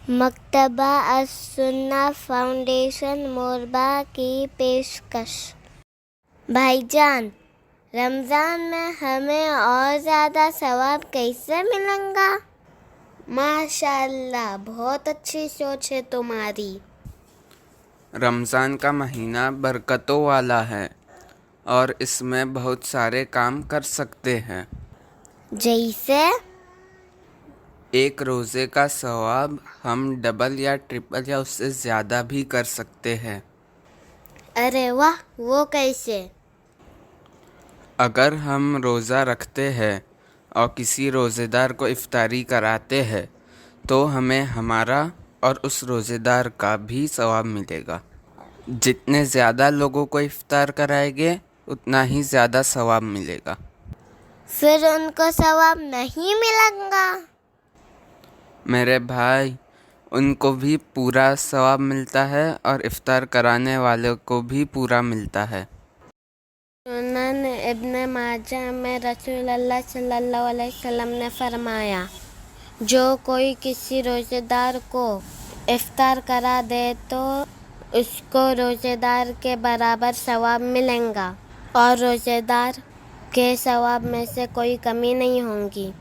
مکتبہ السنہ foundation موربہ کی پیشکش۔ بھائی جان، رمضان میں ہمیں اور زیادہ ثواب کیسے ملے گا؟ ماشاءاللہ، بہت اچھی سوچ ہے تمہاری۔ رمضان کا مہینہ برکتوں والا ہے اور اس میں بہت سارے کام کر سکتے ہیں۔ جیسے؟ ایک روزے کا ثواب ہم ڈبل یا ٹرپل یا اس سے زیادہ بھی کر سکتے ہیں۔ ارے واہ، وہ کیسے؟ اگر ہم روزہ رکھتے ہیں اور کسی روزے دار کو افطاری کراتے ہیں تو ہمیں ہمارا اور اس روزے دار کا بھی ثواب ملے گا۔ جتنے زیادہ لوگوں کو افطار کرائیں گے اتنا ہی زیادہ ثواب ملے گا۔ پھر ان کو ثواب نہیں ملے گا؟ میرے بھائی، ان کو بھی پورا ثواب ملتا ہے اور افطار کرانے والوں کو بھی پورا ملتا ہے۔ سنن ابن ماجہ میں رسول اللہ صلی اللہ علیہ وسلم نے فرمایا، جو کوئی کسی روزے دار کو افطار کرا دے تو اس کو روزے دار کے برابر ثواب ملے گا اور روزے دار کے ثواب میں سے کوئی کمی نہیں ہوگی۔